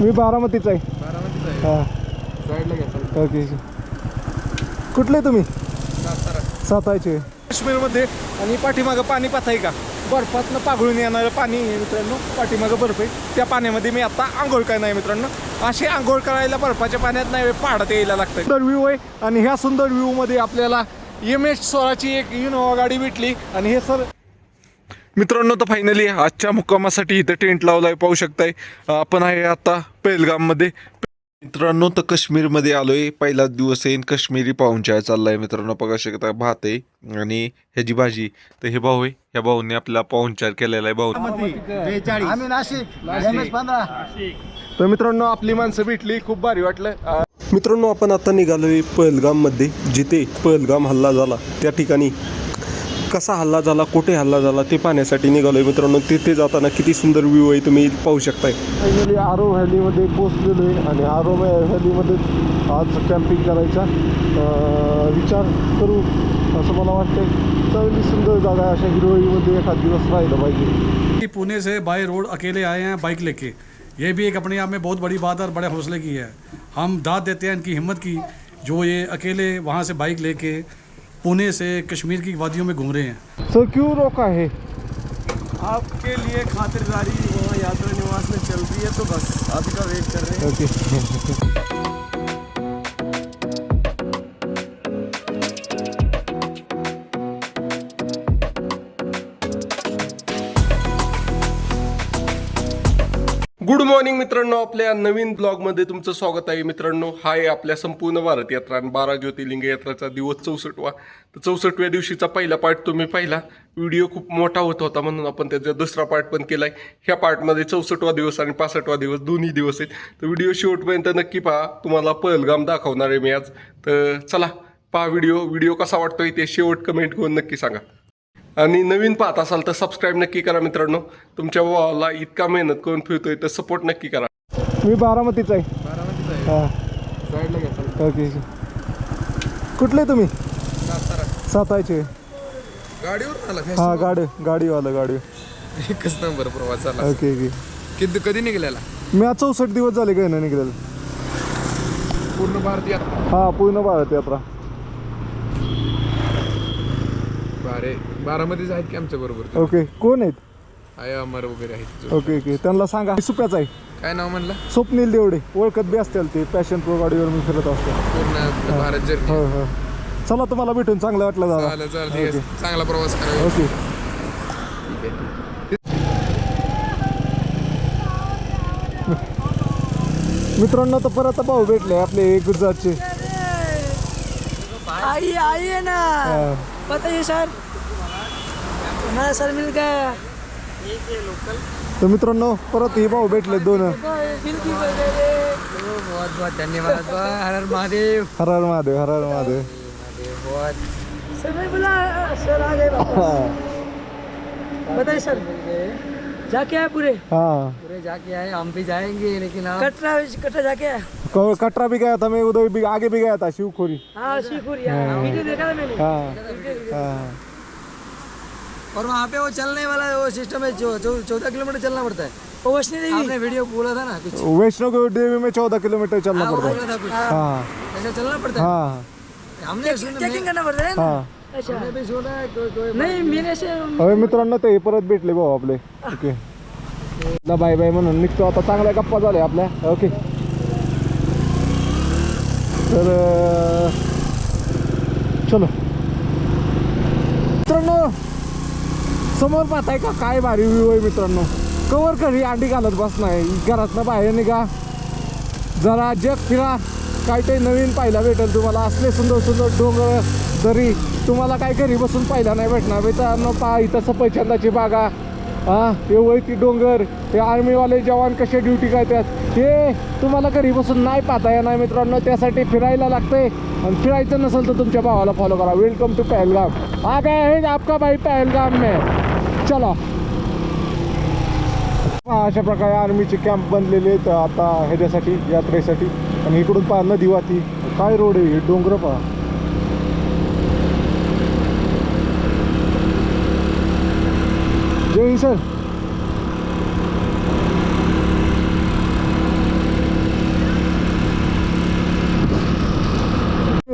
मी बारामतीचा आहे. बारामतीचा आहे. हां साईडला घ्या. ओके. कुठले तुम्ही? सातारा. साताराचे. काश्मीरमध्ये आणि पाठीमागं पाणी पाहताय का, बर्फातनं पाघळून येणारं पाणी आहे मित्रांनो. पाठीमागं बर्फ आहे, त्या पाण्यामध्ये मी आता आंघोळ काय नाही मित्रांनो. अशी आंघोळ करायला बर्फाच्या पाण्यात नाही, पहाडात यायला लागतं. सुंदर व्ह्यू आहे आणि ह्या सुंदर व्ह्यूमध्ये आपल्याला MH-16ची एक इनोवा गाडी भेटली. आणि हे सर मित्रांनो, तर फायनली आजच्या मुक्कामासाठी इथं टेंट लावलाय, पाहू शकताय. आपण आहे आता पहलगाममध्ये मित्रांनो. तर काश्मीरमध्ये आलोय, पहिलाच दिवस आहे. काश्मीरी पाहुणचार चाललाय मित्रांनो. बघा शकता, भात आहे आणि ह्याची भाजी. तर हे भाऊ आहे, ह्या भाऊने आपला पाहुणचार केलेला आहे. भाऊ आम्ही नाशिक 15. तर मित्रांनो, आपली माणसं भेटली, खूप भारी वाटलं. मित्रांनो, आपण आता निघालोय पहलगाममध्ये, जिथे पहलगाम हल्ला झाला त्या ठिकाणी कसा हल्ला झाला, कुठे हल्ला झाला ते पाहण्यासाठी निघालोय मित्रांनो. तिथे जाताना किती सुंदर व्ह्यू आहे, तुम्ही पाहू शकताय. फायनली आरो व्हॅलीमध्ये पोहोचलेलो आहे आणि आरो व्हॅलीमध्ये आज कॅम्पिंग करायचा विचार करू असं मला वाटतंय. चांगली सुंदर जागा, अशा हिरवळीमध्ये एखाद दिवस राहिलं पाहिजे. पुणे से बाय रोड अकेले आए हैं बाइक लेके, ये भी एक अपने आप में बहुत बड़ी बात और बड़े हौसले की है. हम दाद देते हैं इनकी हिम्मत की, जो ये अकेले वहाँ से बाइक लेके पुणे से कश्मीर की वादियों में घूम रहे हैं. सर क्यों रोका है? आपके लिए खातिरदारी वहाँ यात्रा निवास में चल रही है, तो बस आपका वेट कर रहे हैं. ओके. गुड मॉर्निंग मित्रांनो, आपल्या नवीन ब्लॉगमध्ये तुमचं स्वागत आहे मित्रांनो. हा आहे आपल्या संपूर्ण भारत यात्रा आणि 12 ज्योतिर्लिंग यात्राचा दिवस 64वा. तर 64व्या दिवशीचा पहिला पार्ट तुम्ही पाहिला. व्हिडिओ खूप मोठा होत होता म्हणून आपण त्याचा दुसरा पार्ट पण केला आहे. ह्या पार्टमध्ये 64वा दिवस आणि 65वा दिवस दोन्ही दिवस आहेत. तर व्हिडिओ शेवटपर्यंत नक्की पहा, तुम्हाला पहलगाम दाखवणार आहे मी आज. तर चला पहा व्हिडिओ कसा वाटतोय ते शेवट कमेंट करून नक्की सांगा. आणि नवीन पाहत असाल तर सबस्क्राईब नक्की करा मित्रांनो. तुमच्या भावाला इतका मेहनत करून फिरतोय तर सपोर्ट नक्की करा. मी बारामतीचा आहे. बारामतीचा आहे. हां साईडला घ्या. ओके. कुठले तुम्ही? सातारा. साताराचे. गाडीवर आला. हां गाडी. एकच नंबर प्रवास झाला. ओके. कधी निघालेला? मी आज 64 दिवस झाले काय नाही निघालेलं. पूर्ण भारत यात्रा. हां पूर्ण भारत यात्रा. बारामतीच आहेत की आमच्या बरोबर? ओके. कोण आहेत? आहे अमर वगैरे आहेत. ओके. त्यांना सांगा सुप्याचा आहे. काय नाव म्हणलं? स्वप्नील देवडे. ओळखत बी असतील ते, पॅशन प्रो गाडीवर मी फिरत असतो. पूर्ण भारत जर्नी. हो. चला, तुम्हाला भेटून चांगलं वाटलं दादा. चालेल ठीक आहे. चांगला प्रवास करा. ओके. मित्रांनो, तर परत भाऊ भेटले आपले गुजरातचे. आइए ना, बताइए सर. हमारा सर मिल गया. तर मित्रांनो, परत हे भाऊ भेटले दोन. बहुत बहुत धन्यवाद. हर हर महादेव. हर हर महादेव. सर मैं बोला सर आ गए वापस. बताइए सर, जाके आए पूरे? हाँ पूरे जाके आए. हम भी जाएंगे, लेकिन कटरा जाके आए. कटरा भी गया था मैं, उधर भी आगे भी गया था, शिवखोरी. हाँ शिवपुरी, वीडियो देखा था मैंने. हाँ. और वहाँ पे वो चलने वाला वो सिस्टम है, जो 14 किलोमीटर चलना पड़ता है. वो वैष्णो देवी आपने वीडियो बोला था ना कुछ. वैष्णो देवी में 14 किलोमीटर चलना पड़ता है. बोला था कुछ. हाँ ऐसा चलना पड़ता है. हाँ हमने चेकिंग करना पड़ता है ना. हाँ. अच्छा. हमने भी सुना है नहीं मेरे से. अरे मित्रांनो, ते परत भेटले भाऊ आपले. ओके. बाय बाय म्हणून निघतो आता. चांगल्या गप्पा झाल्या आपल्या. ओके. तर चलो मित्रांनो, समोर पाहताय का काय भारी व्ह्यू आहे मित्रांनो. कवर घरी अंडी घालत बस नाही, घरातनं बाहेर निघा, जरा जग फिरा, काय ते नवीन पाहायला भेटेल तुम्हाला. असले सुंदर सुंदर डोंगर दरी तुम्हाला काय घरी बसून पाहायला नाही भेटणार मित्रांनो. पहा इथं सफरचंदाची बागा, हे वैती डोंगर, ते आर्मीवाले जवान कसे ड्युटी करतात, हे तुम्हाला घरी बसून नाही पाहता येणार मित्रांनो. त्यासाठी फिरायला लागतंय. आणि फिरायचं नसेल तर तुमच्या भावाला फॉलो करा. Welcome to Pahalgam. आ गया है आपका भाई पहलगाम में. चला. अशा प्रकारे आर्मीचे कॅम्प बनलेले आहेत आता ह्याच्यासाठी, यात्रेसाठी. आणि इकडून पहा नदी वाहती. काय रोड आहे, डोंगर पहा. जय हिंद सर.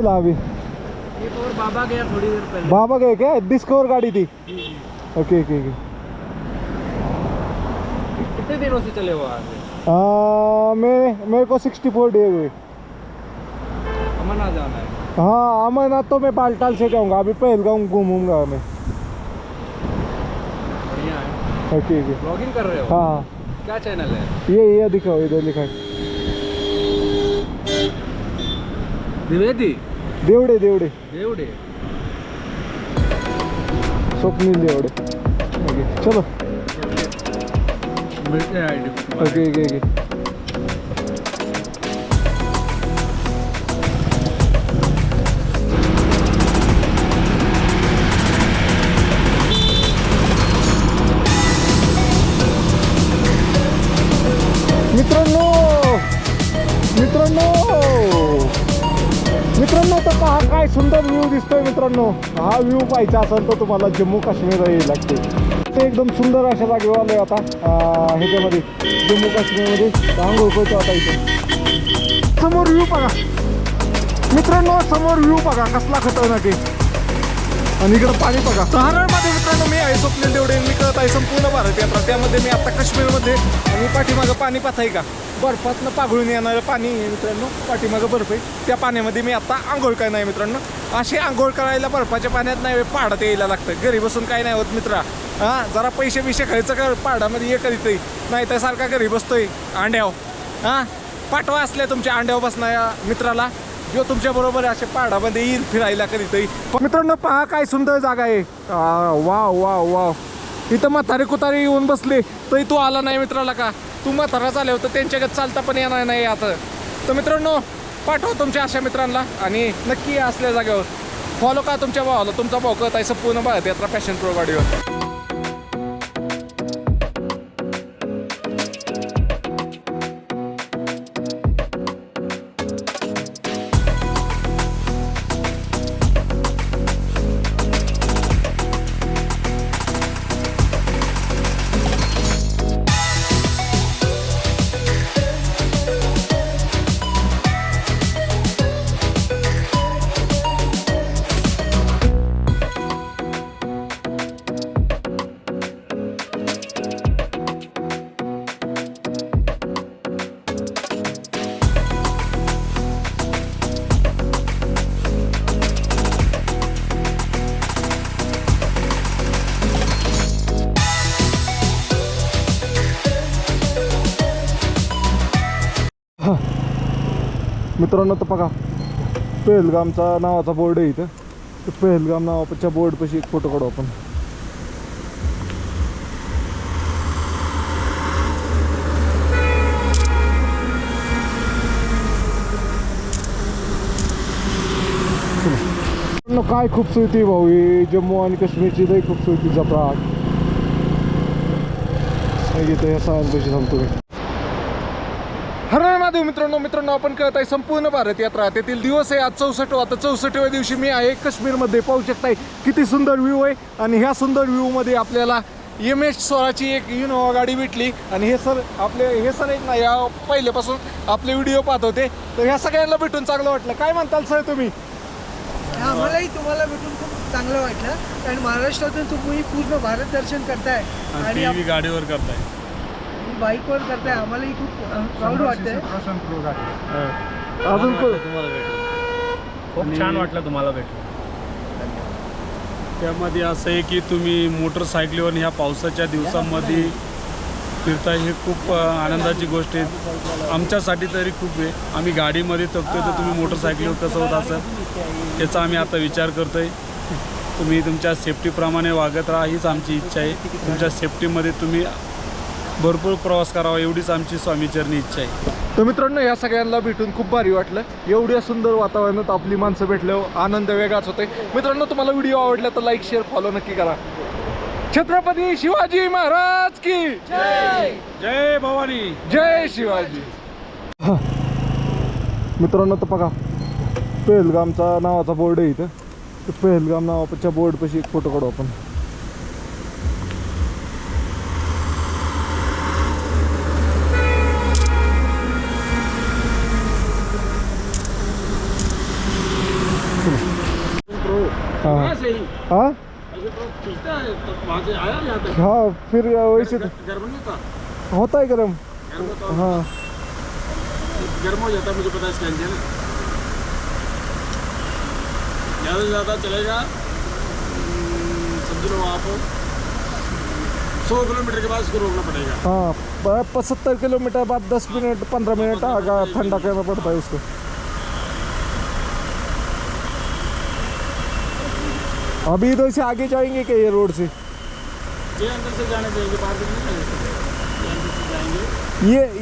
मिला अभी एक और बाबा गया थोड़ी देर पहले। बाबा गए क्या? डिस्कवर गाड़ी थी। Okay okay okay. कितने दिनों से चले हो आगे? मेरे को 64 डे हुए। अमरनाथ जाना है। हाँ अमरनाथ तो मैं बालटाल से जाऊंगा, अभी पहलगाम घूमूंगा मैं। बढ़िया है। Okay okay. ब्लॉगिंग कर रहे हो? हाँ क्या चैनल है? ये दिखाओ, इधर लिखा है द्विवेदी देवड़े देवड़े देवड़े। स्वप्नील देवड़े। ओके चलो। मिलते हैं आईडी। Okay okay okay. मित्रांनो तर पहा काय सुंदर व्ह्यू दिसतोय मित्रांनो. हा व्ह्यू पाहायचा असेल तर तुम्हाला जम्मू काश्मीर यायला लागते. ते एकदम सुंदर अशा जागेवर आलोय आता ह्याच्यामध्ये जम्मू काश्मीरमध्ये आंघोळ करतो आता इथे. समोर व्ह्यू बघा मित्रांनो, समोर व्ह्यू बघा कसला खतरनाक आहे. आणि इकडं पाणी बघा. हरळमध्ये मित्रांनो मी आहे स्वप्नील देवडे. मी करत आहे संपूर्ण भारत यात्रा. त्यामध्ये मी आता काश्मीरमध्ये आणि पाठीमागं पाणी पाहताय का, बर्फातनं पाघळून येणारं पाणी आहे मित्रांनो. पाठीमागं बर्फ आहे, त्या पाण्यामध्ये मी आता आंघोळ काय नाही मित्रांनो. असे आंघोळ करायला बर्फाच्या पाण्यात नाही पहाडात यायला लागतं. घरी बसून काही नाही होत मित्रा. हां जरा पैसे बिशे खर्च कर, पहाडामध्ये ये करीतही नाही तर सारखा घरी बसतोय अंड्याव. हां पाठवा असल्या तुमच्या अंड्यावर बसणाऱ्या मित्राला जो तुमच्या बरोबर असे पहाडामध्ये येईल फिरायला कधीतरी. मित्रांनो पहा काय सुंदर जागा आहे. Wow wow wow. इथं म्हातारे कुतारे येऊन बसले तरी तू आला नाही मित्राला का? तू म्हातारा चाले होतं त्यांच्याकडे चालता पण येणार नाही आता. तर मित्रांनो पाठवा तुमच्या अशा मित्रांना आणि नक्की या असल्या जागेवर फॉलो का तुमच्या भावाला. तुमचा भाऊ करत आहे संपूर्ण भारत यात्रा फॅशन प्रो गाडीवर. मित्रांनो तर बघा पहलगामचा नावाचा बोर्ड आहे इथं. तर पहलगाम नावाच्या बोर्डपाशी एक फोटो काढू आपण. काय खूबसूरती भाऊ ही जम्मू आणि काश्मीरची लई खूबसूरती जत्रा. इथं या सगळ्यांपाशी सांगतो मी. हर महादेव मित्रांनो आपण करत आहे संपूर्ण भारत यात्रा. तेथील दिवस आहे आज 64. आता 64व्या दिवशी मी आहे काश्मीरमध्ये. पाहू शकताय किती सुंदर व्ह्यू आहे. आणि ह्या सुंदर व्ह्यूमध्ये आपल्याला MH-16ची एक इनोवा गाडी भेटली. आणि हे सर एक ना या पहिल्यापासून आपले व्हिडिओ पाहत होते. तर ह्या सगळ्यांना भेटून चांगलं वाटलं. काय म्हणताल सर तुम्ही? आम्हालाही तुम्हाला भेटून खूप चांगलं वाटलं. कारण महाराष्ट्रातून तुम्ही पूर्ण भारत दर्शन करताय आणि गाडीवर करताय, बाईकवर करताय. आम्हालाही खूप प्राऊड वाटतंय. अजून खूप छान वाटलं तुम्हाला भेटून. त्यामध्ये असं आहे की तुम्ही मोटरसायकलीवर ह्या पावसाच्या दिवसांमध्ये फिरताय, हे खूप आनंदाची गोष्ट आहे. आमच्यासाठी तरी खूप आहे. आम्ही गाडीमध्ये थकतोय तर तुम्ही मोटरसायकलीवर कसं होत असेल याचा आम्ही आता विचार करतोय. तुम्ही तुमच्या सेफ्टीप्रमाणे वागत राहा हीच आमची इच्छा आहे. तुमच्या सेफ्टीमध्ये तुम्ही भरपूर प्रवास करावा एवढीच आमची स्वामीचरणी इच्छा आहे. तर मित्रांनो या सगळ्यांना भेटून खूप भारी वाटलं. एवढ्या सुंदर वातावरणात आपली माणसं भेटल्यावर आनंद वेगळाच होते. मित्रांनो तुम्हाला व्हिडिओ आवडला तर लाईक शेअर फॉलो नक्की करा. छत्रपती शिवाजी महाराज की जय. जय भवानी, जय शिवाजी. मित्रांनो तर बघा पहलगामचा नावाचा बोर्ड आहे इथं. तर पहलगाम नावाच्या बोर्डपाशी एक फोटो काढू आपण. ऐसे ही हाँ ऐसे तो खींचता है तो वहाँ से आया यहाँ तक हाँ फिर वैसे तो गर्म नहीं होता होता है गर्म। गर्म होता हाँ गर्म हो जाता है मुझे पता है इसका इंजन ज़्यादा से ज़्यादा चलेगा समझ लो आप 100 किलोमीटर के बाद इसको रोकना पड़ेगा। हाँ 75 किलोमीटर बाद 10 मिनट 15 मिनट आगा ठंडा करना पड़ता है उसको। अभी इधर से आगे जाएंगे क्या ये रोड से? ये अंदर से जाने देंगे बाहर से नहीं जाएंगे ये अंदर से जाएंगे।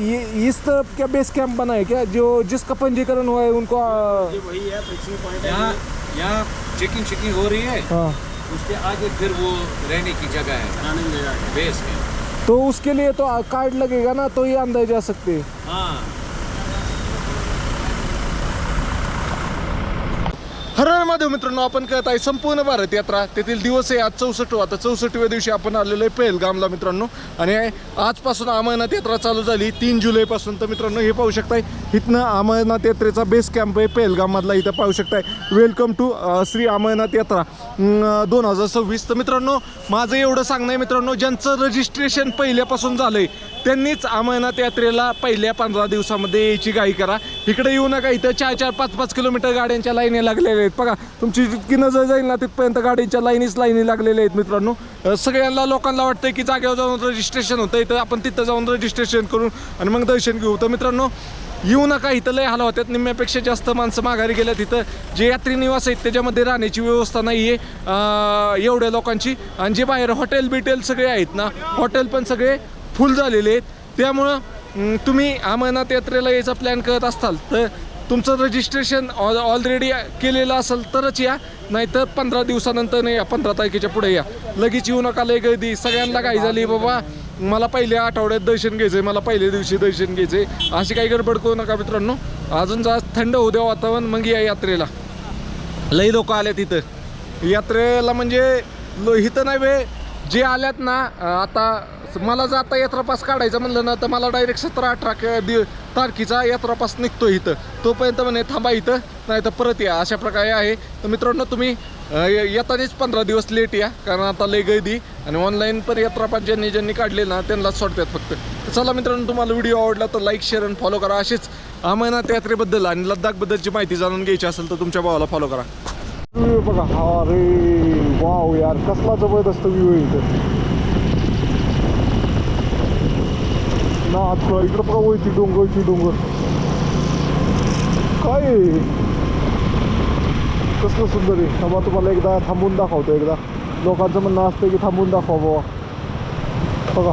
ये इस तरफ क्या बेस कैंप बना है क्या? जो जिसका पंजीकरण हुआ है उनको ये वही है फिक्सिंग पॉइंट है। यहाँ चेकिंग हो रही है, हाँ उसके आगे फिर वो रहने की जगह है, बनाने की जगह है। बेस है। तो उसके लिए तो कार्ड लगेगा ना, तो ये अंदर जा सकते हैं। हाँ हर हर महादेव मित्रांनो, आपण करत आहे संपूर्ण भारत यात्रा, तेथील दिवस आहे आज 64. आता 64व्या दिवशी आपण आलेलो आहे पेहलगामला मित्रांनो. आणि आजपासून अमरनाथ यात्रा चालू झाली 3 जुलैपासून. तर मित्रांनो हे पाहू शकताय, इथनं अमरनाथ यात्रेचा बेस कॅम्प आहे पेहलगाममधला. इथं पाहू शकताय वेलकम टू श्री अमरनाथ यात्रा 2026. तर मित्रांनो माझं एवढं सांगणं आहे मित्रांनो, ज्यांचं रजिस्ट्रेशन पहिल्यापासून झालंय त्यांनीच अमरनाथ यात्रेला पहिल्या 15 दिवसामध्ये यायची घाई करा. इकडे येऊ नका, इथं 4-4, 5-5 किलोमीटर गाड्यांच्या लाईनी लागलेल्या आहेत. बघा तुमची जितकी नजर जाईल ना तिथपर्यंत गाडीच्या लाईनी लागलेल्या आहेत मित्रांनो. सगळ्यांना लोकांना वाटतं की जागेवर जाऊन रजिस्ट्रेशन होतं, इथं आपण तिथं जाऊन रजिस्ट्रेशन करून आणि मग दर्शन घेऊ. तर मित्रांनो येऊ नका, इथं लय हाल होत्यात. निम्म्यापेक्षा जास्त माणसं माघारी गेल्यात. इथं जे यात्री निवास आहेत त्याच्यामध्ये राहण्याची व्यवस्था नाही आहे एवढ्या लोकांची. आणि जे बाहेर हॉटेल बिटेल सगळे आहेत ना, हॉटेल पण सगळे फुल झालेले आहेत. त्यामुळं तुम्ही अमरनाथ यात्रेला यायचा प्लॅन करत असाल तर तुमचं रजिस्ट्रेशन ऑलरेडी केलेलं असेल तरच या, नाहीतर 15 दिवसानंतर नाही या, 15 तारखेच्या पुढे या. लगेच येऊ नका, लय गर्दी. सगळ्यांना घाई झाली बाबा, मला पहिल्या आठवड्यात दर्शन घ्यायचं आहे, मला पहिल्या दिवशी दर्शन घ्यायचं आहे, अशी काही गडबड करू नका मित्रांनो. अजून जा थंड होऊ द्या वातावरण, मग या यात्रेला. लई लोक आले तिथं यात्रेला, म्हणजे इथं नाही वे जे आल्यात ना. आता मला जर आता यात्रा पास काढायचं म्हणलं ना तर मला डायरेक्ट 17-18 तारखेचा यात्रा पास निघतो इथं. तोपर्यंत म्हणे थांबा इथं, नाही तर परत या, अशा प्रकारे आहे. तर मित्रांनो तुम्ही येतानीच 15 दिवस लेट या, कारण आता लय गर्दी. आणि ऑनलाईन पण यात्रा पास ज्यांनी काढले ना त्यांनाच सोडतात फक्त. तर चला मित्रांनो, तुम्हाला व्हिडिओ आवडला तर लाईक शेअर आणि फॉलो करा. असेच अमरनाथ यात्रेबद्दल आणि लद्दाखबद्दलची माहिती जाणून घ्यायची असेल तर तुमच्या भावाला फॉलो करा. बघा हा रे, वाव यार, कसला जबरदस्त व्ह्यू आहे इथं ना. आता इकडं बघा, वयची डोंगर काय कसलं सुंदर आहे. थांबा तुम्हाला एकदा थांबून दाखवतो. एकदा लोकांचं म्हणणं असतं की थांबून दाखवा बाबा. बघा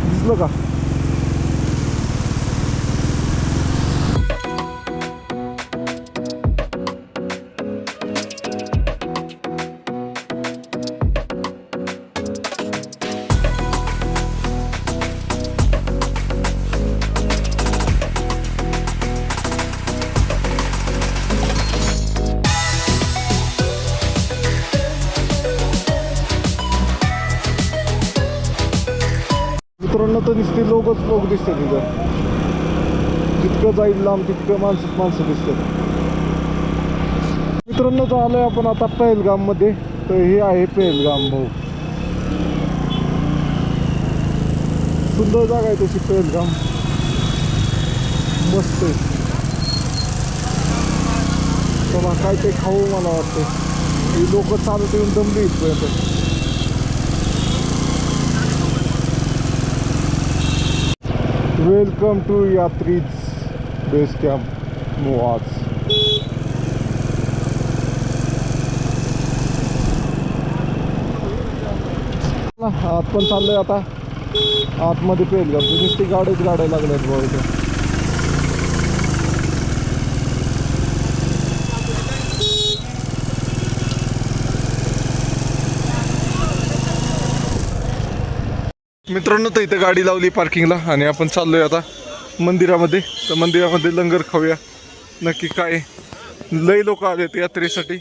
दिसलं का? मित्रांनो तर दिसते लोक दिसतात तिथं. जितकं जाईल लांब तितकं माणसं दिसतात. मित्रांनो तर आलोय आपण आता पेहलगाममध्ये. तर हे आहे पेहलगाम. भाऊ सुंदर जागा आहे तशी पेहलगाम, मस्त आहे. बघा काय ते खाऊ मला वाटतं. ही लोक चालत येऊन दमली इथपर्यंत. वेलकम टू यात्रीज बेस कॅम्प मोआज. आत पण चाललंय आता आतमध्ये पेहलगामची नुसती गाड्या लागल्यात भाऊ इथे. मित्रांनो तर इथं गाडी लावली पार्किंगला आणि आपण चाललोय आता मंदिरामध्ये. तर मंदिरामध्ये लंगर खाऊया. नक्की काय लय लोक आलेत यात्रेसाठी.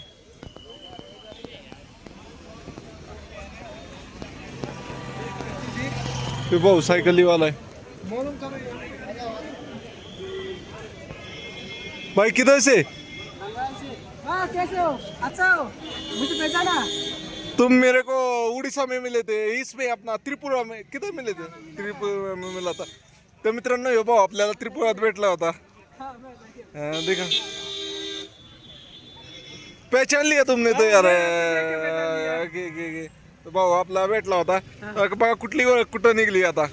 ते भाऊ सायकलीवाला आहे. भाई किधर से? हाँ कैसे हो? अच्छा हो? मुझे पहचाना? तुम मेरे को उड़ीसा में मिले थे, इसमें अपना त्रिपुरा में किधर मिले थे? त्रिपुरा में मिला था. तर मित्रांनो हे भाऊ आपल्याला त्रिपुरात भेटला होता. देखा पहचान लिया तुमने तो यार. तो भाऊ आपला भेटला होता. बघा कुठं निघली आता.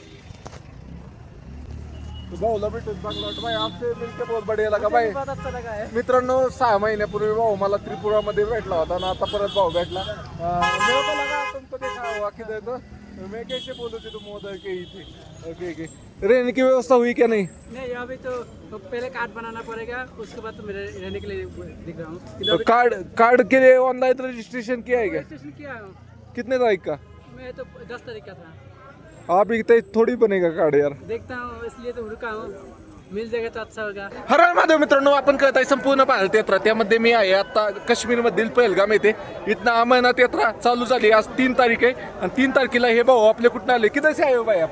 भाऊला भेटून चांगलं वाटतं भाई. आपसे मिलके बहुत बढ़िया लगा भाई. बहुत अच्छा लगा है. मित्रांनो 6 महिन्यापूर्वी भाऊ मला त्रिपुरामध्ये भेटला होता ना, आता परत भाऊ भेटला. मेरे को लगा तुमको देखा हुआ किधर तो मैं कैसे बोलूं कि तुम उधर के ही थे. ओके. रहने की व्यवस्था हुई क्या नहीं? नहीं अभी तो पहले कार्ड बनाना पड़ेगा, उसके बाद तो मेरे रहने के लिए दिख रहा हूँ. तो कार्ड के लिए ऑनलाइन रजिस्ट्रेशन किया है क्या? रजिस्ट्रेशन किया हूँ कितने तारीख का? मैं तो 10 तारीख का था. आप इथे थोडी बनेगा कार्ड यार. देखता हूँ इसलिए तो रुका हूँ. मिल जाएगा तो अच्छा होगा. हर हर महादेव मित्रांनो, आपण कळत आहे संपूर्ण भारत यात्रा, त्यामध्ये मी आहे आता काश्मीर मधील पहलगाम येथे. इथनं अमरनाथ यात्रा चालू झाली. आज 3 तारीख आहे आणि 3 तारखेला हे भाऊ आपले कुठं आले? किधर से आए हो भाई आप?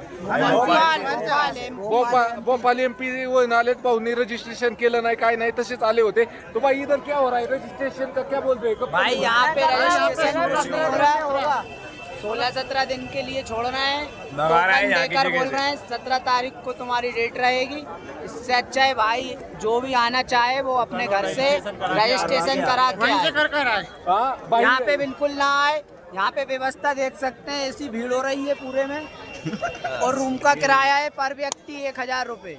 भोपाल MP वरून आलेत. भाऊनी रजिस्ट्रेशन केलं नाही काय नाही तसेच आले होते. तो भाई इधर क्या हो रहा है? रजिस्ट्रेशन का क्या बोल रहे हैं? भाई यहाँ पे रजिस्ट्रेशन कुछ नहीं हो रहा है. 16-17 दिन के लिए छोड़ना है. टोकन देकर बोल रहे हैं 17 तारीख को तुम्हारी डेट रहेगी. इससे अच्छा है भाई जो भी आना चाहे वो अपने घर से रजिस्ट्रेशन करा के आए. यहाँ पे बिल्कुल ना आए. यहाँ पे व्यवस्था देख सकते हैं, ऐसी भीड़ हो रही है पूरे में. और रूम का किराया है पर व्यक्ति 1000 रुपये.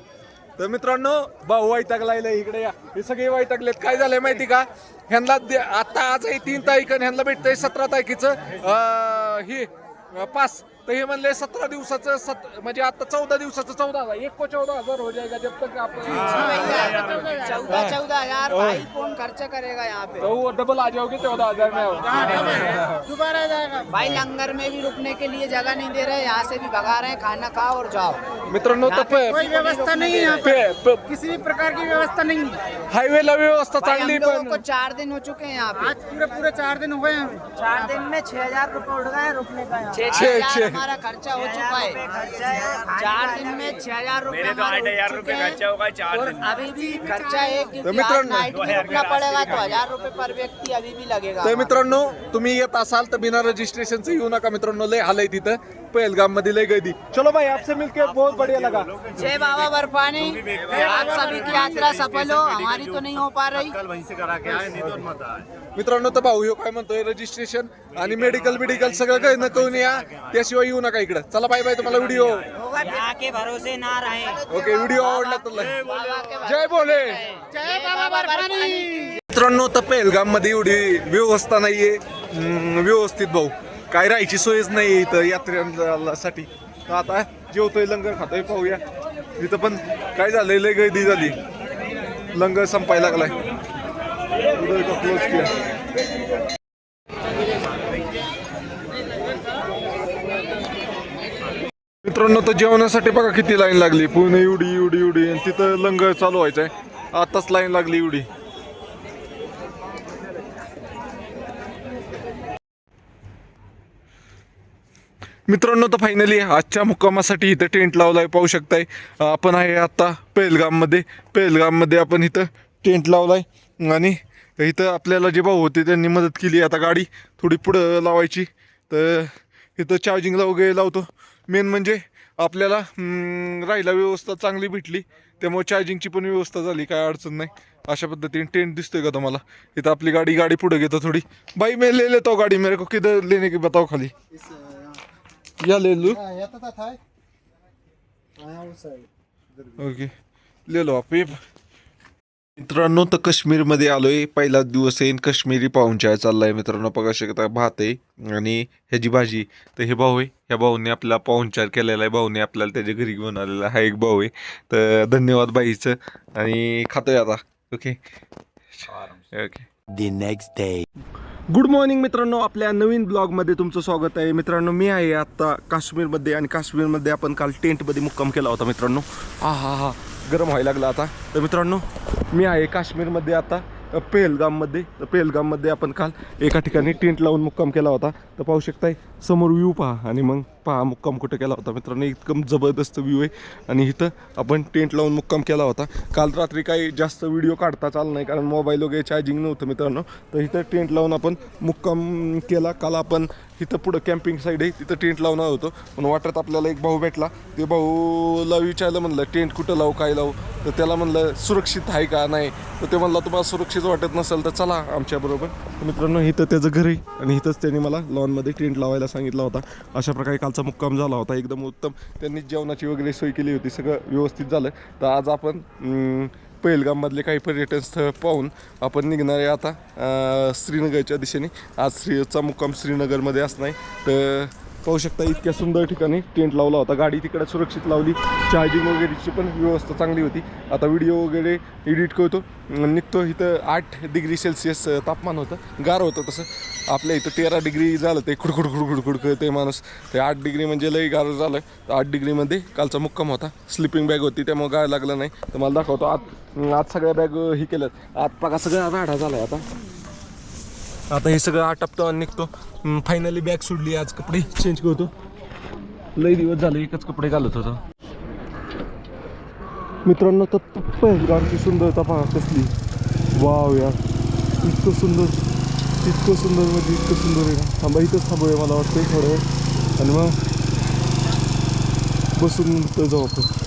तर मित्रांनो भाऊ वैतागलायला इकडे या. हे सगळे वैतागलेत. काय झालंय माहिती का? ह्यांना आता आज 3 तारीख आणि ह्यांना भेटतंय 17 तारखेचं हे पास. तर हे म्हणले 17 दिवसाचं म्हणजे आता 14 दिवसाचं 14,000. 1 को 14,000 हो जाएगा जब तक आप 14,000 भाई कौन खर्चा करेगा यहाँ पे. तो डबल आ जाओगे 14,000 में. दोबारा जाएगा भाई. लंगर में भी रुकने के लिए जगह नहीं दे रहे, यहाँ से भी भगा रहे हैं. खाना खाओ और जाओ. मित्रांनो कोई व्यवस्था नहीं है यहाँ पे. किसी भी प्रकार की व्यवस्था नहीं है. हायवेला व्यवस्था चांगली हम लोगों पण को 4 दिन हो चुके हैं यहाँ पे. आज पूरे 4 दिन हो गए हैं. 4 दिन में 6,000 रुपए उठ गए रुकने का. 6,000 हमारा खर्चा हो चुका है. 4 दिन में 6,000 रुपए खर्चा होगा 4 दिन. अभी भी खर्चा है क्योंकि आज नाइट में रुकना पड़ेगा तो 1,000 रुपए पर व्यक्ति अभी भी लगेगा. तर मित्रांनो तुम्ही येत असाल तर बिना रजिस्ट्रेशनचं येऊ नका मित्रांनो. लय हालय तिथं पहलगाम मध्ये लय गर्दी. चलो भाई आपसे मिलके बहुत बढ़िया लगा. जय बाबा बर्फानी. आप सभी की यात्रा सफल हो. हमारी तो नहीं हो पा रही. मित्रांनो तर भाऊ ह्यो काय म्हणतोय रजिस्ट्रेशन आणि मेडिकल सगळं काही न करून या, त्याशिवाय येऊ नका इकडं. चला बाय बाय. तुम्हाला व्हिडिओ यहाँ के भरोसे ना रहे. ओके व्हिडिओ आवडला तर जय बोले. जय बाबा बर्फानी. मित्रांनो तर पहलगाम मध्ये एवढी व्यवस्था नाहीये व्यवस्थित भाऊ. काय राहायची सोयच नाही इथं यात्रेसाठी. आता जेवतोय लंगर खातोय पाहूया. इथं पण काय झालंय लय गर्दी झाली. लंगर संपायला लागलाय. क्लोज केला. मित्रांनो तर जेवणासाठी बघा किती लाईन लागली. पूर्ण एवढी आणि तिथं लंगर चालू व्हायचंय. आताच लाईन लागली एवढी. मित्रांनो तर फायनली आजच्या मुक्कामासाठी इथं टेंट लावलाय पाहू शकताय. आपण आहे आता पहलगाममध्ये आपण इथं टेंट लावलाय आणि इथं आपल्याला जे भाऊ होते त्यांनी मदत केली. आता गाडी थोडी पुढं लावायची. तर इथं चार्जिंगला वगैरे लावतो. मेन म्हणजे आपल्याला राहायला व्यवस्था चांगली भेटली त्यामुळे चार्जिंगची पण व्यवस्था झाली. काय अडचण नाही. अशा पद्धतीने टेंट दिसतोय का तुम्हाला? इथं आपली गाडी पुढे घेतो थोडी. भाई मैं ले लेता हूँ गाड़ी. मेरे को किधर लेने की बताओ खाली. या ले लू. ओके ले लो आप. मित्रांनो तर काश्मीरमध्ये आलोय. पहिलाच दिवस आहे. काश्मीरी पाहुणचार चाललाय मित्रांनो. बघा शकता भात आहे आणि ह्याची भाजी. तर हे भाऊ आहे. ह्या भाऊने आपला पाहुणचार केलेला आहे. भाऊने आपल्याला त्याच्या घरी घेऊन आलेला हा एक भाऊ आहे. तर धन्यवाद बाईचं. आणि खातोय आता. Okay The next day. Good morning मित्रांनो. आपल्या नवीन ब्लॉगमध्ये तुमचं स्वागत आहे. मित्रांनो मी आहे आत्ता काश्मीरमध्ये आणि काश्मीरमध्ये आपण काल टेंटमध्ये मुक्काम केला होता मित्रांनो. हा गरम व्हायला लागला आता. तर मित्रांनो मी आहे काश्मीरमध्ये आता पहलगाममध्ये. तर पहलगाममध्ये आपण काल एका ठिकाणी टेंट लावून मुक्काम केला होता. तर पाहू शकताय समोर व्ह्यू पहा आणि मग पहा मुक्काम कुठं केला होता मित्रांनो. एकदम जबरदस्त व्ह्यू आहे आणि इथं आपण टेंट लावून मुक्काम केला होता. काल रात्री काही जास्त व्हिडिओ काढताच आला नाही कारण मोबाईल वगैरे चार्जिंग नव्हतं मित्रांनो. तर इथं टेंट लावून आपण मुक्काम केला. काल आपण इथं पुढं कॅम्पिंग साईड आहे तिथं टेंट लावणार होतो पण वाटत आपल्याला एक भाऊ भेटला. ते भाऊला विचारलं म्हणलं टेंट कुठं लावू काय लावू. तर त्याला म्हणलं सुरक्षित आहे का नाही. तर ते म्हणलं तुम्हाला सुरक्षित वाटत नसेल तर चला आमच्याबरोबर. मित्रांनो इथं त्याचं घर आहे आणि इथंच त्यांनी मला लॉनमध्ये टेंट लावायला सांगितला होता. अशा प्रकारे कालचा मुक्काम झाला होता एकदम उत्तम. त्यांनी जेवणाची वगैरे सोय केली होती सगळं व्यवस्थित झालं. तर आज आपण पहलगाममधले काही पर्यटन स्थळ पाहून आपण निघणार आहे आता श्रीनगरच्या दिशेने. आज श्रीचा मुक्काम श्रीनगरमध्ये असणार आहे. तर पाहू शकता इतक्या सुंदर ठिकाणी टेंट लावला होता. गाडी तिकडे सुरक्षित लावली. चार्जिंग वगैरेची पण व्यवस्था चांगली होती. आता व्हिडिओ वगैरे एडिट करतो निघतो. इथं 8 डिग्री सेल्सिअस तापमान होतं. गार होतं तसं. आपल्या इथं 13 डिग्री झालं ते खुडखुड करते माणूस. ते 8 डिग्री म्हणजे लई गार झालं. तर 8 डिग्रीमध्ये कालचा मुक्काम होता. स्लिपिंग बॅग होती त्यामुळे गार लागलं नाही. तर मला दाखवतो आत सगळ्या बॅग ही केल्यात. आत बघा सगळा राडा झाला आहे आता हे सगळं आटपतो आणि निघतो. फायनली बॅग सोडली. आज कपडे चेंज करतो. लई दिवस झाले एकच कपडे घालत होतो मित्रांनो. तर पहलगामची सुंदरता पहा कसली. वाव यार इतकं सुंदर म्हणजे इतकं सुंदर आहे ना. थांबा इथंच थांबूया मला वाटतं थोडं वेळ आणि मग बसून तर जाऊ आपण.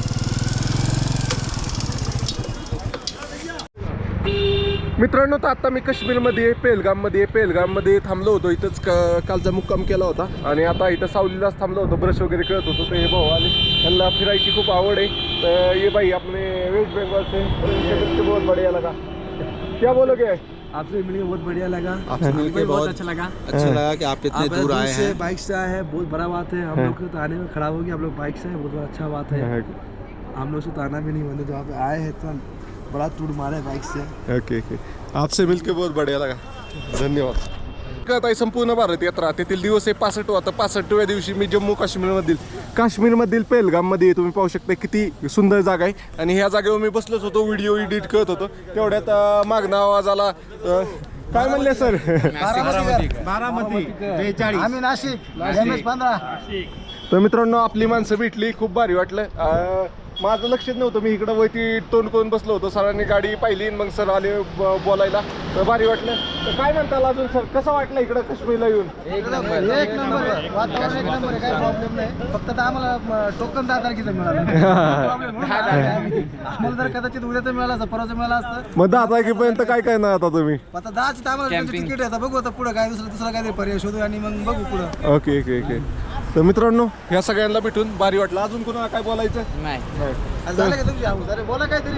मित्रांनो तर आता मी काश्मीरमध्ये पहलगाममध्ये थांबलो होतो. इथंच कालचा मुक्काम केला होता आणि आता इथं सावलीलाच थांबलो होतो. ब्रश वगैरे करत होतो. तर हे भाऊ आले त्यांना फिरायची खूप आवड आहे. तर ये भाई अपने वेस्ट बंगाल से बहुत बढ़िया लगा. क्या बोलोगे? आपसे मिलकर बहुत बढ़िया लगा. आपसे मिलकर बहुत अच्छा लगा. अच्छा लगा कि आप इतने दूर आए हैं. बाइक से आए हैं बहुत बड़ा बात है. हम लोग को तो आने में खराब हो गया. आप लोग बाइक से आए बहुत अच्छा बात है. हम लोग से तो आना भी नहीं बंदे. जहाँ पे आए हैं तो बड़ा टूर मारे बाइक से. ओके आपसे मिलके बहुत बढ़िया लगा. धन्यवाद. आता संपूर्ण भारत यात्रा तेथील दिवस आहे 65 होता. 65व्या दिवशी मी जम्मू काश्मीरमधील पहलगाममध्ये तुम्ही पाहू शकता किती सुंदर जागा आहे. आणि ह्या जागेवर मी बसलोच होतो व्हिडिओ एडिट करत होतो. तेवढ्यात मागणं आवाज आला. काय म्हणले सर? बारामती 42. आम्ही नाशिक MS15. तर मित्रांनो आपली माणसं भेटली. खूप भारी वाटलं. माझं लक्षच नव्हतं. मी इकडं वरती तोंड करून बसलो होतो. सरांनी गाडी पाहिली मग सर आले बोलायला. तर भारी वाटलं. तर काय म्हणताल अजून सर कसं वाटलं इकडं काश्मीरला येऊन? एक नंबर वातावरण एक नंबर. काही प्रॉब्लेम नाही. फक्त आता आम्हाला टोकन 10 तारखेचं मिळालं. आम्हाला जर कदाचित उद्याचं मिळालं असतं परवाचं मिळालं असतं. मग 10 तारखेपर्यंत काय नाही आता तुम्ही? आता 10ची आम्हाला तिकीट आहे. आता बघू आता पुढं काय दुसरा काहीतरी पर्याय शोधू आणि मग बघू पुढं. ओके तर मित्रांनो ह्या सगळ्यांना भेटून भारी वाटलं. अजून कोणाला काय बोलायचं? झालं का तुमची आऊस? अरे बोला काहीतरी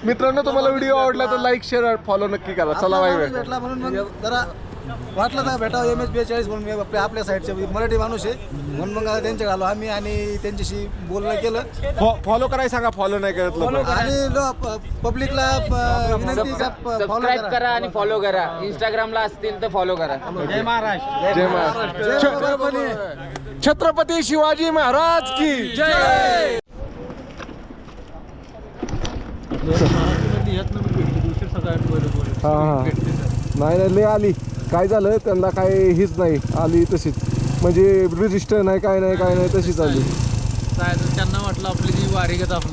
मित्रांनो तुम्हाला व्हिडिओ आवडला तर लाईक शेअर फॉलो नक्की करा. चला बाय बाय. भेटला म्हणून मग जरा वाटलं ना भेटावं. MS42 म्हणून आपल्या साईडच्या मराठी माणूस आहे म्हणून मग त्यांच्या आलो आम्ही आणि त्यांच्याशी बोलणं केलं. फॉलो करायला सांगा. फॉलो नाही करत लोक. आणि पब्लिकला विनंती सबस्क्राईब करा आणि फॉलो करा. इंस्टाग्रामला असतील तर फॉलो करा. जय महाराष्ट्र. छत्रपती शिवाजी महाराज की जय. नाही लय आली. काय झालं त्यांना काय हीच नाही आली तशीच. म्हणजे रजिस्टर नाही काय नाही तशीच आली. त्यांना वाटलं आपली जी वारीगत आपण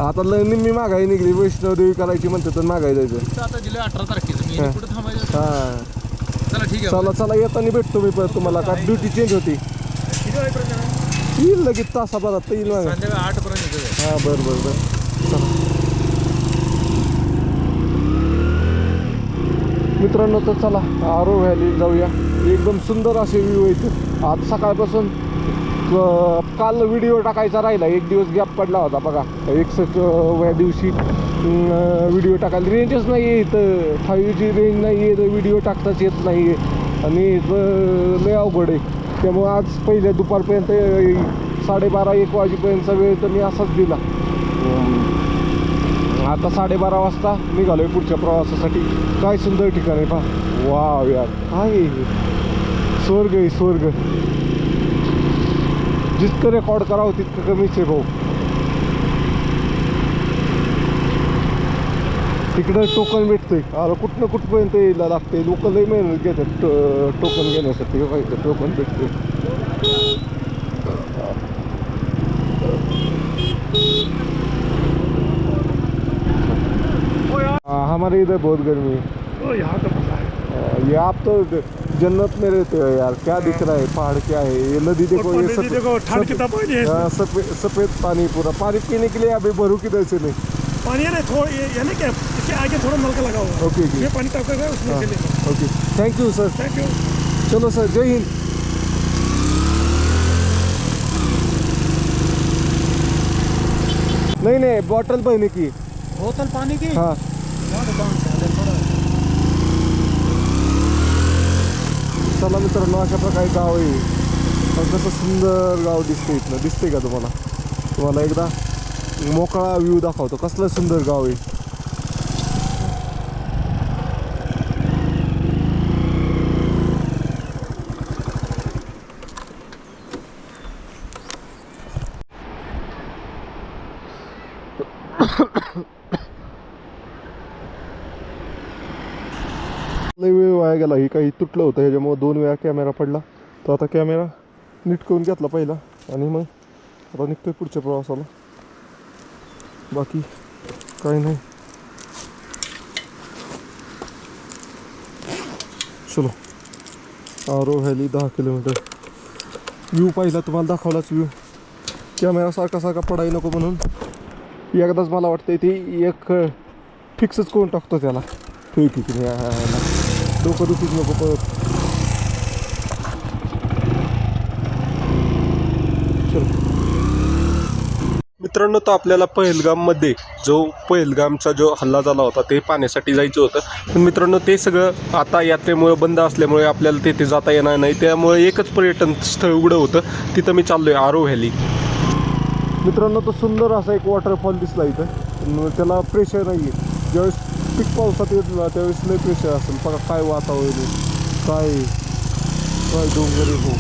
आता निम्मी मागाई निघली. वैष्णवदेवी करायची म्हणते तर मागाई जायचं. आता दिले 18 तारखेचं मी कुठं थांबायचं. चला ठीक आहे. चला येताना भेटतो मी परत तुम्हाला. का ड्युटी चेंज होती. येईल लगेच तासाभरात येईल. संध्याकाळी 8 पर्यंत येतो. हां बरं चला मित्रांनो. तर चला आरो व्हॅली जाऊया. एकदम सुंदर असे व्ह्यू आहेत. आज सकाळपासून काल व्हिडिओ टाकायचा राहिला. एक दिवस गॅप पडला होता बघा. 61व्या दिवशी व्हिडिओ टाकायला रेंजच नाही आहे इथं. 5G रेंज नाही आहे तर व्हिडिओ टाकताच येत नाही आहे आणि लय अवघड आहे. त्यामुळं आज पहिल्या दुपारपर्यंत 12:30-1 वाजेपर्यंतचा वेळ तर मी असाच दिला. आता 12:30 वाजता निघालो आहे पुढच्या प्रवासासाठी. काय सुंदर ठिकाण आहे पहा. वाव यार काय स्वर्ग आहे स्वर्ग. जितकं रेकॉर्ड करावं तितकं कमीच आहे भाऊ. तिकडं टोकन भेटतंय. अरे कुठनं कुठपर्यंत यायला लागते. लोक लई मेहनत घेतात टोकन घेण्यासाठी. टोकन भेटते. हमारे इधर बहुत गर्मी है. यहाँ तो मजा है. ये आप तो जन्नत में रहते हो यार. क्या दिख रहा है? पहाड़ क्या है? ये नदी देखो. ये सब देखो ठंड कितना पानी है. सफेद पानी पूरा. पानी पीने के लिए अभी भरू किधर से नहीं. पानी है ना थोड़ा ये ना क्या इसके आगे थोड़ा नलका लगा हुआ है. ओके ये पानी टपक रहा है उसमें से लेंगे. Okay thank you sir. Thank you. चलो सर जय हिंद. नहीं नहीं बॉटल भरने की. बोतल पानी की. हाँ चला मित्रांनो अशा प्रकारे गाव आहे. कसं सुंदर गाव दिसते इथनं. दिसते का तुम्हाला? तुम्हाला एकदा मोकळा व्ह्यू दाखवतो. कसलं सुंदर गाव आहे. लई वेळ वाया गेला. ही काही तुटलं होतं ह्याच्यामुळे 2 वेळा कॅमेरा पडला. तर आता कॅमेरा नीट करून घेतला पहिला आणि मग आता निघतोय पुढच्या प्रवासाला. बाकी काही नाही. चलो आरो व्हॅली 10 किलोमीटर. व्ह्यू पाहिला तुम्हाला दाखवलाच व्ह्यू. कॅमेरा सारखा पडाय नको म्हणून एकदाच मला वाटतं ती एक फिक्सच करून टाकतो त्याला. ठीक आहे डोकं दुखीच नको परत. मित्रांनो तर आपल्याला पहलगाममध्ये पहलगामचा जो हल्ला झाला होता ते पाहण्यासाठी जायचं होतं. पण मित्रांनो ते सगळं आता यात्रेमुळे बंद असल्यामुळे आपल्याला तिथे जाता येणार नाही. त्यामुळे एकच पर्यटन स्थळ उघडं होतं. तिथं मी चाललोय आरो व्हॅली. मित्रांनो तो सुंदर असा एक वॉटरफॉल दिसला इथं. त्याला प्रेशर नाही आहे. ज्यावेळेस पीक पावसात येत ना त्यावेळेस लय प्रेशर असेल. बघा काय वातावरण आहे. काय डोंगर हो.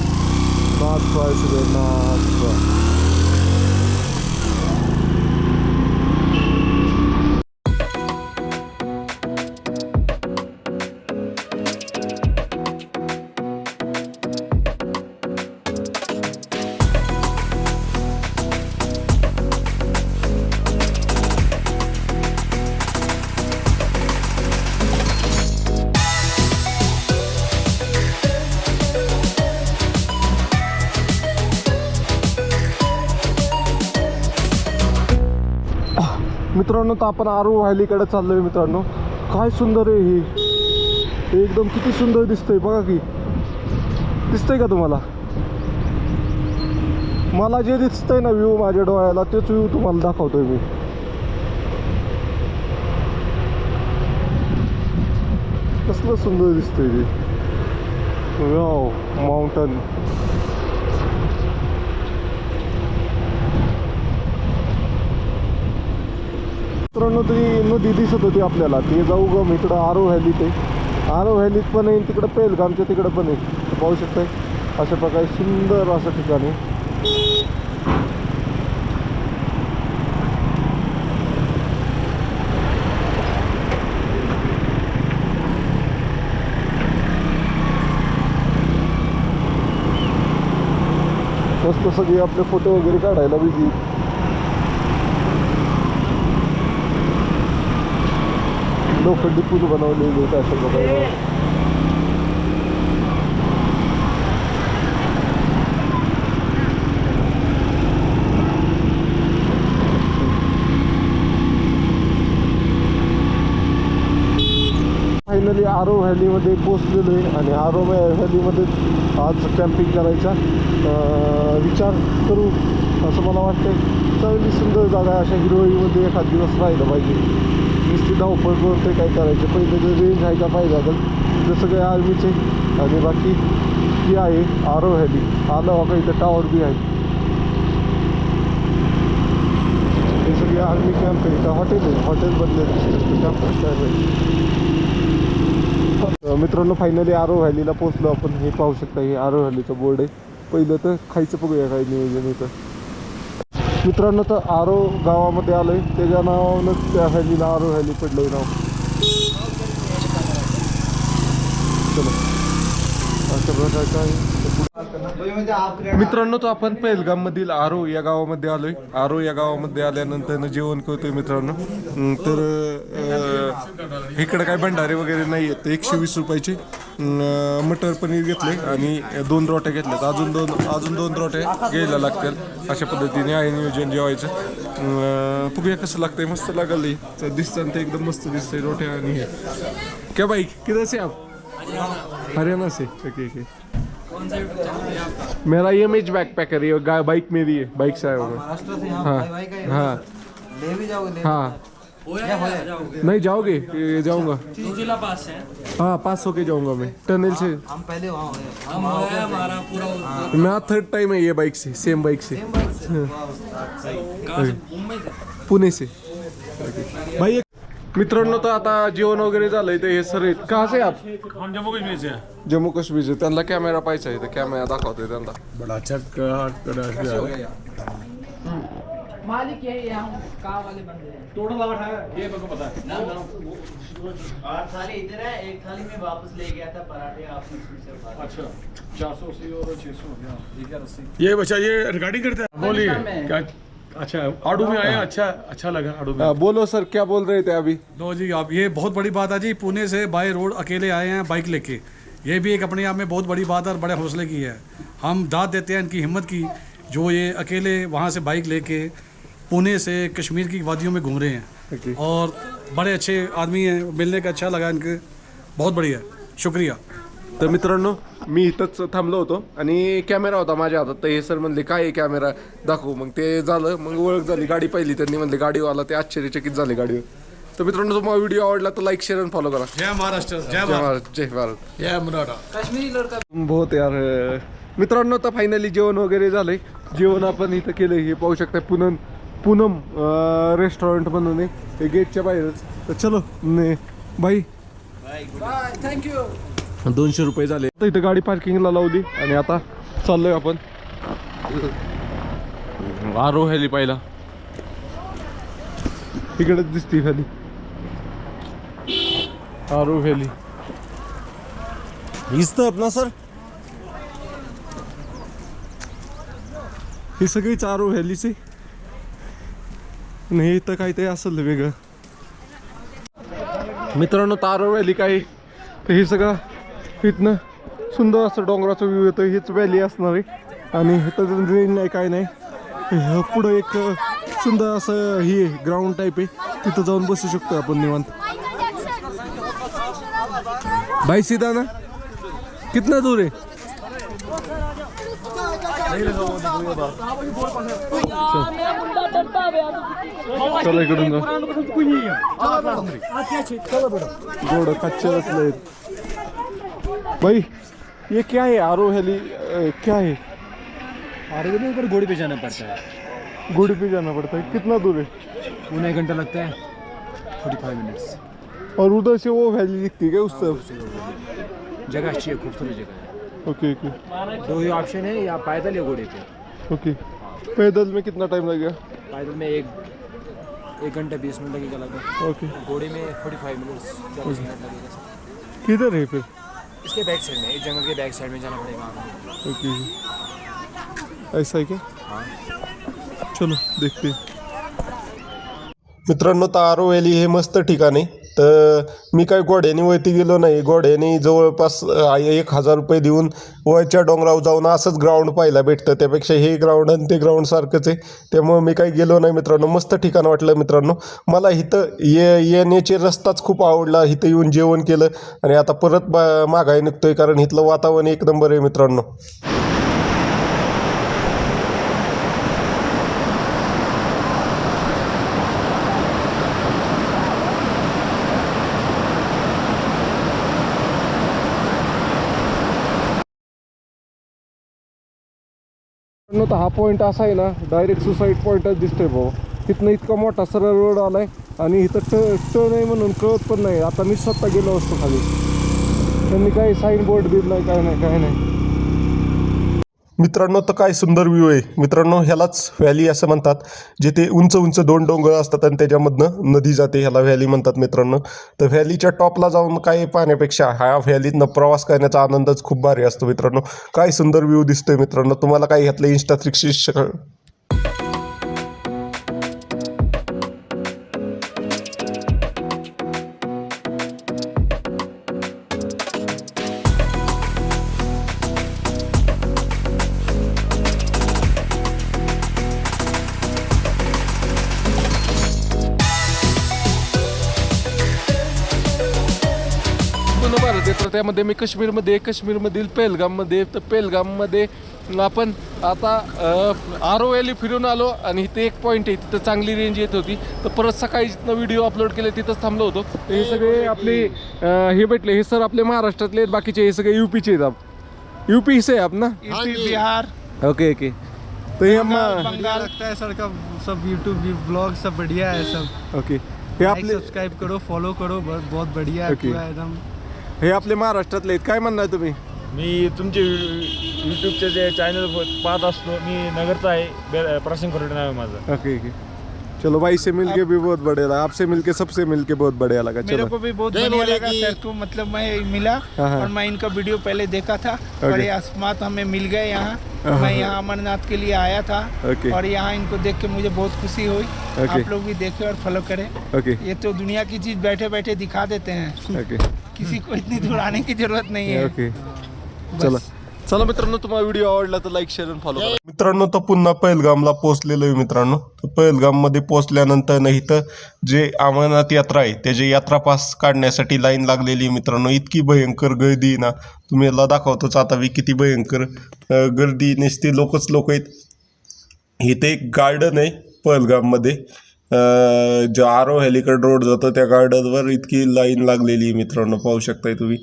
नाच काय सगळं नाच. मित्रांनो तर आपण आरो व्हॅलीकडे चाललोय. मित्रांनो काय सुंदर आहे ही. एकदम किती सुंदर दिसतंय बघा की. दिसतंय का तुम्हाला? मला जे दिसतंय ना व्ह्यू माझ्या डोळ्याला तेच व्ह्यू तुम्हाला दाखवतोय मी. कसलं सुंदर दिसतंय ते. Wow mountain. मित्रांनो तरी नदी दिसत होती आपल्याला. ते जाऊ ग इकडं आरो व्हॅलीत आहे. आरो व्हॅलीत पण आहे तिकडं पहलगामच्या तिकडं पण आहे. पाहू शकताय अशा प्रकारे सुंदर असं ठिकाणी. मस्त सगळे आपले फोटो वगैरे काढायला बिझी. लोखंडी पूल बनवलेले आहेत अशा प्रकारे. फायनली आरो व्हॅलीमध्ये पोचलेलो आहे आणि आरो व्हॅलीमध्ये आज कॅम्पिंग करायचा विचार करू असं मला वाटतं. चांगली सुंदर जागा अशा हिरवळीमध्ये एखाद दिवस राहिलं पाहिजे. नुसती धावपळ करून ते काय करायचे. पहिले जर रेंज आहे का पाहिजे असेल तिथं सगळे आर्मीचे आणि बाकी जी आहे आरो व्हॅली. आलं बघा इथं टावर बी आहे. हे सगळे आर्मी कॅम्प आहे. इथं हॉटेल आहे. हॉटेल बनले कॅम्प. मित्रांनो फायनली आरो व्हॅलीला पोचलो आपण. हे पाहू शकता हे आरो व्हॅलीचं बोर्ड आहे. पहिलं तर खायचं बघूया काय नियोजन इथं. मित्रांनो तर आरो गावामध्ये आलोय त्याच्या नावानंच त्या व्हॅलीला आरो व्हॅली पडलंय नाव. चलो अशा प्रकारचं आहे. मित्रांनो तो आपण पहलगाम मधील आरो या गावामध्ये आलोय. आरो या गावामध्ये आल्यानंतर जेवण करतोय मित्रांनो. तर इकडे काय भंडारे वगैरे नाही आहेत. 120 रुपयाचे मटर पनीर घेतले आणि 2 रोट्या घेतल्यात. अजून दोन रोट्या घ्यायला लागतील. अशा पद्धतीने आहे नियोजन जेवायचं. बघूया कसं लागतंय. मस्त लागल दिसतं ते एकदम मस्त दिसतंय रोट्या आणि हे. क्या बाईक किधर से आप? हरियाणा से. ओके. मेरा इमेज बैकपैकर है. बाइक मेरी है. बाइक से आया हूँ. हाँ हाँ ले भी जाओगे हाँ. नहीं जाओगे? जाऊंगा. जिला पास है हाँ पास होके जाऊंगा मैं टनल से. हम पहले वहाँ गए हम है हमारा पूरा मैं 3rd टाइम है ये बाइक से. सेम बाइक से. कहाँ से मुंबई से पुणे से. भाई मित्रांनो तर आता जेवण वगैरे झालंय. ते हे सर कहाँ से आप? हम जम्मू कश्मीर से जम्मू काश्मीर से. त्यांना कॅमेरा पाहिजे आहे. तर कॅमेरा दाखवतोय त्यांना. बड़ा अच्छा मालिक यही है, हम कार वाले बंदे हैं। टोटल आठ है ये मेरे को पता है. 8 थाली इधर है, 1 थाली में वापस ले गया था पराठे आपने उसमें से उठा अच्छा 480 और 680 ये बच्चा ये रिकॉर्डिंग करता है. बोलिए क्या? अच्छा आडू में आए. अच्छा लगा आडू में. बोलो सर क्या बोल रहे थे अभी? लो जी आप ये बहुत बड़ी बात है जी. पुणे से बाय रोड अकेले आए हैं बाइक लेके. ये भी एक अपने आप में बहुत बड़ी बात है और बड़े हौसले की है. हम दाद देते हैं इनकी हिम्मत की, जो ये अकेले वहाँ से बाइक लेके पुणे से कश्मीर की वादियों में घूम रहे हैं. और बड़े अच्छे आदमी हैं. मिलने का अच्छा लगा इनके. बहुत बढ़िया शुक्रिया. तर मित्रांनो मी इथंच थांबलो होतो आणि कॅमेरा होता माझ्या हातात. तर हे सर म्हणले काय आहे कॅमेरा दाखवू. मग ते झालं. मग ओळख झाली. गाडी पाहिली त्यांनी म्हणले गाडीवाला. ते आश्चर्यचकित झाले गाडीवर. तर मित्रांनो तुम्हाला व्हिडिओ आवडला तर लाईक शेअर आणि फॉलो करा. जय महाराष्ट्र. जय जय भारत. जय भारत. जय मराठा. कश्मीरी लड़का बहुत यार. मित्रांनो तर फायनली जेवण वगैरे झालंय. जेवण आपण इथं केलं. हे पाहू शकता पूनम रेस्टॉरंट म्हणून आहे. ते गेटच्या बाहेरच. तर चलो बाई थैंक यू. 200 रुपये झाले. तर इथं गाडी पार्किंगला लावली आणि आता चाललोय आपण आरो व्हॅली पाहिला. इकडेच दिसते व्हॅली. आरो व्हॅली दिसतं ना सर. ही सगळीच आरो व्हॅलीची नाही. इथं काय ते असेल वेगळं. मित्रांनो आरो व्हॅली काय तर हे सगळं इथनं सुंदर असं डोंगराचं व्ह्यू येतं. हीच व्हॅली असणार आहे. आणि इथं ड्रेन नाही काय नाही. पुढं एक सुंदर असं ही ग्राउंड टाईप आहे. तिथं जाऊन बसू शकतो आपण निवांत. भाई सीधा ना कितना दूर है? चला इकडून जा. गोड कच्चे रसले. भाई ये क्या है आरो वैली? क्या है आरो वैली? ऊपर घोड़ी पे जाना पड़ता है. घोड़ी पे जाना पड़ता है. कितना दूर है? पूरा 1 घंटा लगता है. 45 मिनट्स. और उधर से वो वैली दिखती है क्या उस तरफ? जगह अच्छी है, खूबसूरत जगह है. ओके ओके 2 ही ऑप्शन है, या पैदल या घोड़े पे. ओके. पैदल में कितना टाइम लगेगा? पैदल में 1 घंटा 20 मिनट लगेगा लगभग. ओके. घोड़े में 45 मिनट्स 40 मिनट लगेगा. किधर है फिर? इसके बैक साइड में, इस जंगल के बैक साइड में जाना पड़ेगा आपको. ओके ऐसा है क्या? चलो देखते. मित्रांनो आरो व्हॅली हे मस्त ठिकाण आहे. तर मी काय घोड्याने वरती गेलो नाही. घोड्याने जवळपास 1000 रुपये देऊन वरच्या डोंगरावर जाऊन असंच ग्राउंड पाहायला भेटतं. त्यापेक्षा हे ग्राउंड आणि ते ग्राउंड सारखंच आहे. त्यामुळे मी काही गेलो नाही मित्रांनो. मस्त ठिकाण वाटलं मित्रांनो. मला इथं येण्याचे रस्ताच खूप आवडला. इथं येऊन जेवण केलं आणि आता परत माघारी निघतोय कारण इथलं वातावरण 1 नंबर आहे मित्रांनो. तर हा पॉईंट असा आहे ना डायरेक्ट सुसाईड पॉईंटच दिसतोय भाऊ. इथनं इतका मोठा सरळ रोड आलाय आणि इथं टर्न आहे म्हणून कळत पण नाही. आता मी स्वतः गेलो असतो खाली. त्यांनी काही साईन बोर्ड दिलं नाही काय नाही. मित्रांनो तर काय सुंदर व्ह्यू आहे मित्रांनो. ह्यालाच व्हॅली असं म्हणतात, जिथे उंच उंच 2 डोंगर असतात आणि त्याच्यामधनं नदी जाते, ह्याला व्हॅली म्हणतात मित्रांनो. तर व्हॅलीच्या टॉपला जाऊन काय पाहण्यापेक्षा हा व्हॅलीतनं प्रवास करण्याचा आनंदच खूप भारी असतो मित्रांनो. काय सुंदर व्ह्यू दिसतोय मित्रांनो. तुम्हाला काय ह्यातलं इन्स्टा 360 पूर्ण भारत आहे. तर त्यामध्ये मी काश्मीरमधील पेहलगाममध्ये, तर पेहलगाममध्ये आपण आता आरो व्हॅली फिरून आलो आणि इथे एक पॉईंट आहे, तिथं चांगली रेंज येत होती. तर परत सकाळी जिथनं व्हिडिओ अपलोड केले तिथंच थांबलो होतो. तर हे सगळे आपले हे भेटले, हे सर आपले महाराष्ट्रातले आहेत, बाकीचे हे सगळे यूपीचे आहेत. आप यूपी से आप ना? UP Bihar okay okay. तो ये हम बंगाल लगता है सर का सब यूट्यूब ब्लॉग सब बढ़िया है सब. ओके. हे आपले सब्सक्राइब करो, फॉलो करो, बहुत बढ़िया है पूरा एकदम. हे आपले महाराष्ट्रातले आहेत. काय म्हणणार तुम्ही? मी तुमचे यूट्यूबचे जे चॅनल पाहत असतो. मी नगरचा आहे, प्रसंग खरोडे नाव आहे माझं. Okay okay. चलो भाई से मिलके भी बहुत बढ़िया लगा, आपसे मिलके सबसे मिलके बहुत बढ़िया लगा. मेरे चलो को भी बहुत बढ़िया लगा सर को, मतलब मैं मिला और मैं इनका वीडियो पहले देखा था. बड़े अस्मात हमें मिल गए यहाँ. मैं यहाँ अमरनाथ के लिए आया था और यहाँ इनको देख के मुझे बहुत खुशी हुई. आप लोग भी देखें और फॉलो करें. ओके ये तो दुनिया की चीज बैठे बैठे दिखा देते हैं. ओके किसी को इतनी दूर आने की जरूरत नहीं है. ओके. चला चला मित्रांनो, तुम्हाला व्हिडिओ आवडला तर लाईक शेअर आणि फॉलो करा. मित्रांनो तर पुन्हा पहलगामला पोहोचलेलो आहे मित्रांनो. तर पहलगाममध्ये पोहोचल्यानंतर नाही तर जे अमरनाथ यात्रा आहे त्याची यात्रा पास काढण्यासाठी लाईन लागलेली आहे मित्रांनो. इतकी भयंकर गर्दी ना, तुम्ही याला दाखवतोच आता मी किती भयंकर गर्दी. नुसती लोकच लोक आहेत. इथे एक गार्डन आहे पहलगाममध्ये, जो आरो हेलिकॉप्टर रोड जातो त्या गार्डनवर इतकी लाईन लागलेली आहे मित्रांनो. पाहू शकताय तुम्ही,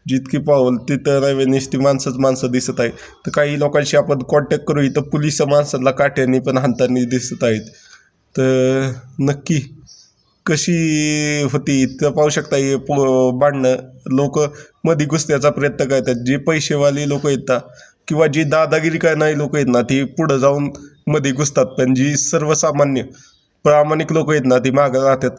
जितकी पाहल तिथं नाही नुसती माणसं दिसत आहे. तर काही लोकांशी आपण कॉन्टॅक्ट करू. इथं पोलिस माणसाला काट्याने पण हाणताना दिसत आहेत. तर नक्की कशी होती इथं पाहू शकता. हे भांडणं लोक मध्ये घुसण्याचा प्रयत्न करतात. जे पैसेवाले लोक आहेत ना किंवा जी दादागिरी करणारी लोक आहेत ना ती पुढं जाऊन मध्ये घुसतात, पण जी सर्वसामान्य प्रामाणिक लोक आहेत ना ती मागं राहतात.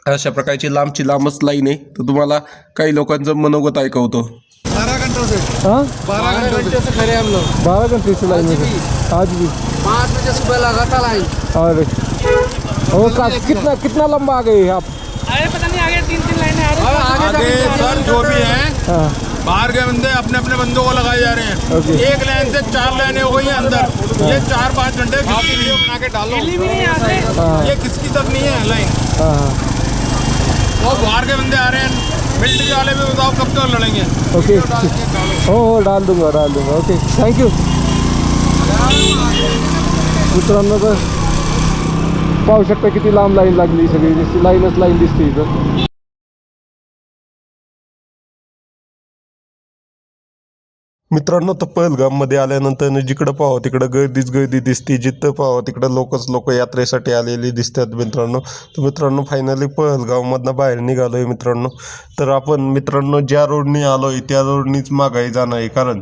अशा प्रकारची लांबच लाईन आहे. तर तुम्हाला काही लोकांचं मनोगत ऐकवतो. 12 घंटों से हाँ 12 घंटे से खड़े हम लोग. 12 घंटे से लाइन में आज भी 5 बजे सुबह लगा था लाइन. अरे ओ कितना लंबा आ गए आप? अरे पता नहीं आगे 3 लाइनें आ रही हैं. आगे सर जो भी हैं हाँ बाहर के बंदे अपने अपने बंदों को लगाए जा रहे हैं. ओके. एक लाइन से 4 लाइनें हो गई हैं अंदर. ये 4-5 घंटे की वीडियो बना के डालो. दिल्ली भी नहीं आते. ये किसकी तक नहीं है लाइन. हाँ और बाहर के बंदे आ रहे हैं. मिलिट्री वाले भी बताओ कब तक लड़ेंगे. ओके. हो डाल दूंगा. Okay thank you. मित्रांनो तर पाहू शकता किती लांब लाईन लागली. सगळी दिसते लाईन दिसते इथं. मित्रांनो तर पहलगाममध्ये आल्यानंतर जिकडं पाहावं तिकडं गर्दी दिसते. जिथं पाहावं तिकडं लोक यात्रेसाठी आलेली दिसतात मित्रांनो. तर मित्रांनो फायनली पहलगावमधनं बाहेर निघालो आहे मित्रांनो. तर आपण मित्रांनो ज्या रोडनी आलो आहे त्या रोडनीच मागाई जाणं आहे, कारण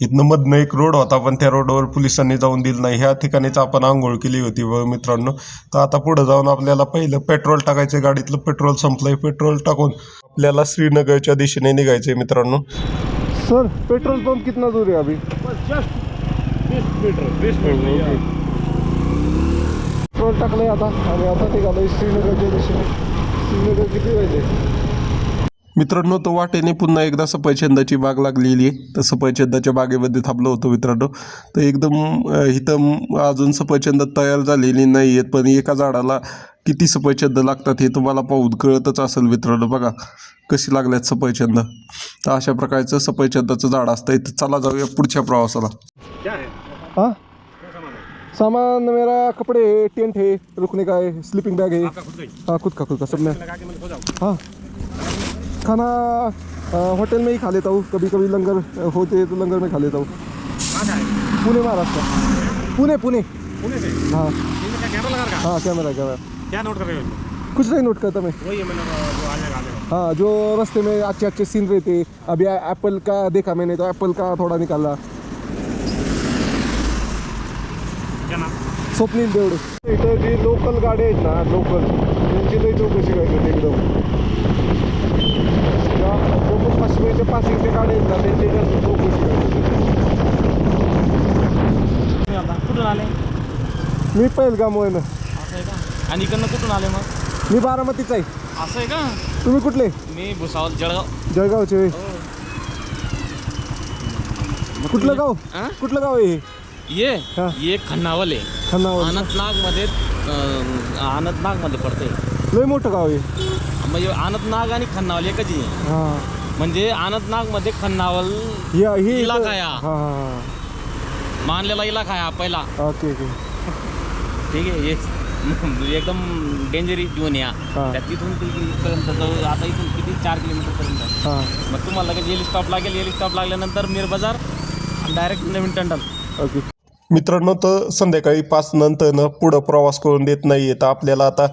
इथनं मधनं एक रोड होता पण त्या रोडवर पोलिसांनी जाऊन दिलं नाही. ह्या ठिकाणीच आपण आंघोळ केली होती मित्रांनो. तर आता पुढं जाऊन आपल्याला पहिलं पेट्रोल टाकायचं. गाडीतलं पेट्रोल संपलंय. पेट्रोल टाकून आपल्याला श्रीनगरच्या दिशेने निघायचं आहे मित्रांनो. सर पेट्रोल पंप कितना दूर है अभी? Just 20 metre. पेट्रोल टाकलंय आता आणि आता निघालोय श्रीनगरच्या दिशेने. श्रीनगर किती वाजले? मित्रांनो तो वाटेने पुन्हा एकदा सफरचंदाची बाग लागलेली आहे. तर सफरचंदाच्या बागेमध्ये थांबलो होतो मित्रांनो. तर एकदम इथं अजून सफरचंद तयार झालेली नाही आहेत, पण एका झाडाला किती सफरचंद लागतात हे तुम्हाला पाहून कळतच असेल मित्रांनो. बघा कशी लागल्यात सफरचंद. तर अशा प्रकारचं सफरचंदाचं झाड असतं इथं. चला जाऊया पुढच्या प्रवासाला. हाँ सामान मेरा कपड़े है, टेंट है, रुकने का है, स्लीपिंग बैग है. हाँ खुद का सब में. हाँ खाना होटल में ही खा लेता हूँ. कभी लंगर होते तो लंगर में खा लेता हूँ. पुणे महाराष्ट्र. पुणे से. हाँ हाँ कैमरा क्या नोट कर रहे हो? कुछ नहीं नोट करता मैं. वही मैंने हाँ जो रास्ते में अच्छे सीन रहते. अभी एप्पल का देखा मैंने तो एप्पल का थोड़ा निकाला. स्वप्नील देवडे. इथं जी लोकल गाड्या आहेत ना, लोकल त्यांची लई चौकशी करायची एकदम. ज्या जम्मू काश्मीरच्या पासिंगच्या गाड्या आहेत ना, त्यांची जास्त चौकशी करायची. कुठून आले? मी पहिलगामवरून. असं आहे का? आणि इकडनं कुठून आले मग? मी बारामतीचा आहे. असं आहे का? तुम्ही कुठले? मी भुसावळ जळगाव. जळगावचे होय. कुठलं गाव? कुठलं गाव आहे हे? ये खन्नावल आहे. खन्नावल. अनंतनागमध्ये पडते. लय मोठं गाव आहे. म्हणजे अनंतनाग आणि खन्नावल एकच आहे. हां. म्हणजे अनंतनागमध्ये खन्नावल ही इलाका आहे. हां. मानलेला इलाका आहे हा पहिला. Okay okay. ठीक आहे. एकदम डेंजर झोन आहे हा. त्या तिथून तिथपर्यंत जाऊ. आता इथून किती 4 किलोमीटरपर्यंत. हां. मग तुम्हाला लगेच एली स्टॉप लागेल. एली स्टॉप लागल्यानंतर मीर बाजार आणि डायरेक्ट नवीन टंडल. ओके. मित्रांनो, तर संध्याकाळी 5 नंतर पुढं प्रवास करून देत नाही. तर आपल्याला आता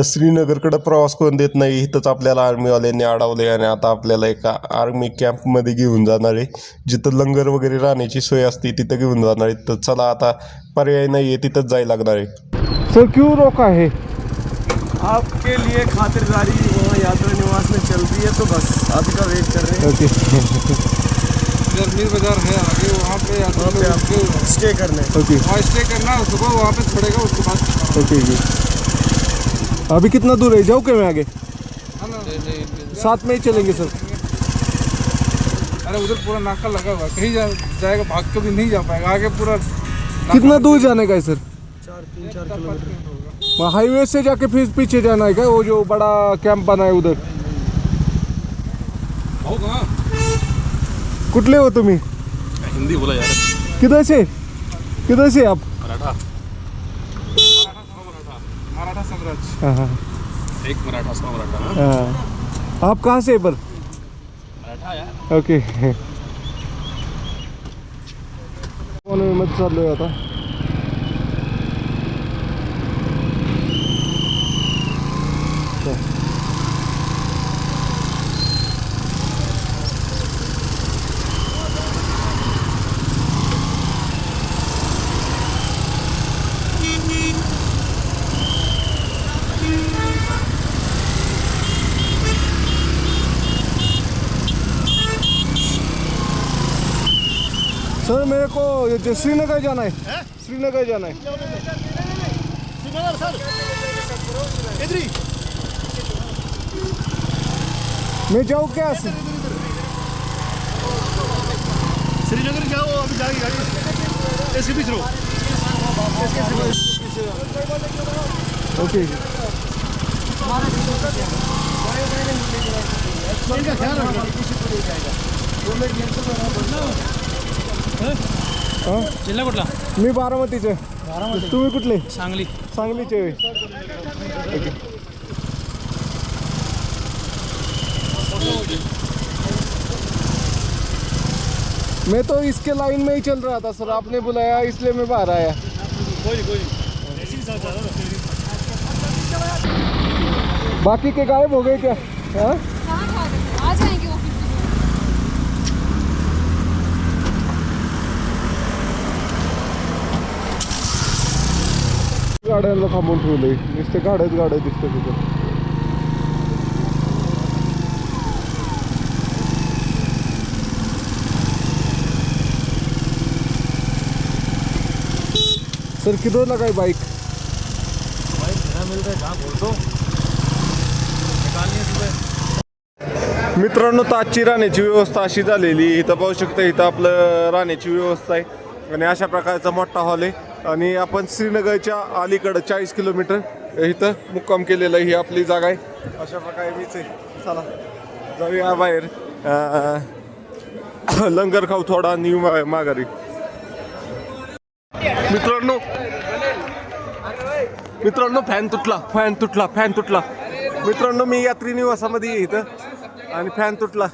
श्रीनगरकडं प्रवास करून देत नाही. इथंच आपल्याला आर्मीवाल्यांनी अडवले आणि आता आपल्याला एका आर्मी कॅम्पमध्ये घेऊन जाणार आहे, जिथं लंगर वगैरे राहण्याची सोय असते, तिथं घेऊन जाणार आहे. तर चला, आता पर्याय नाही आहे, तिथंच जायला लागणार आहे. सर क्यों रोका है? आपके लिए खातिरदारी वहाँ यात्रा निवास में चल रही है, तो बस आप का वेट कर रहे हैं. ओके. इधर मीर बाजार है आगे, वहाँ पे आपको स्टे करना है. ओके वहाँ स्टे करना है. सुबह वहाँ पे छोड़ेगा, उसके बाद ओके ओके. अभी कितना दूर है? जाओ क्या मैं आगे? साथ में ही चलेंगे सर. अरे उधर पूरा नाका लगा हुआ है, कहीं जाएगा भाग के भी नहीं जा पाएगा. आगे पूरा कितना दूर जाने का है सर? 4 किलोमीटर. हाईवे से जाके फिर पीछे जाना है क्या? वो जो बड़ा कैंप बना है उधर. कुठले हो तुम्ही? हिंदी बोला यार. किधर से आप? मराठा साम्राज्य. हाँ हाँ एक मराठा सौ मराठा. हाँ. आप कहाँ से पर? मराठा यार. ओके. मत चालू आहे आता. सर मेरे को श्रीनगर जाना है. श्रीनगर जाना है. मैं जाऊँ क्या? श्रीनगर जाओ, अभी जाएगी गाड़ी. ऐसे भी चलो. ओके. जिल्हा कुठला? मी बारामतीचे. तुम्ही कुठले? सांगली. सांगलीचे. ओके. मैं तो इसके लाइन में ही चल रहा था सर, आपने बुलाया इसलिए मैं बाहर आया. बाकी के गायब हो गए क्या? हाँ? आ जाएंगे वो. गाड्यांना थांबवून ठेवलंय. नुसते गाड्या दिसतात तिथं. सर किधर लगाई बाइक? मित्रांनो, तर आजची राहण्याची व्यवस्था अशी झालेली. इथं पाहू शकता, इथं आपलं राहण्याची व्यवस्था आहे आणि अशा प्रकारचा मोठा हॉल आहे. आणि आपण श्रीनगरच्या अलीकडं 40 किलोमीटर इथं मुक्काम केलेलं ही आपली जागा आहे. अशा प्रकारे मीच आहे. चला जाऊया बाहेर, लंगर खाऊ थोडा न्यू माघारी. मित्रांनो फॅन तुटला. मित्रांनो, मी यात्री निवासामध्ये इथं आणि फॅन तुटला.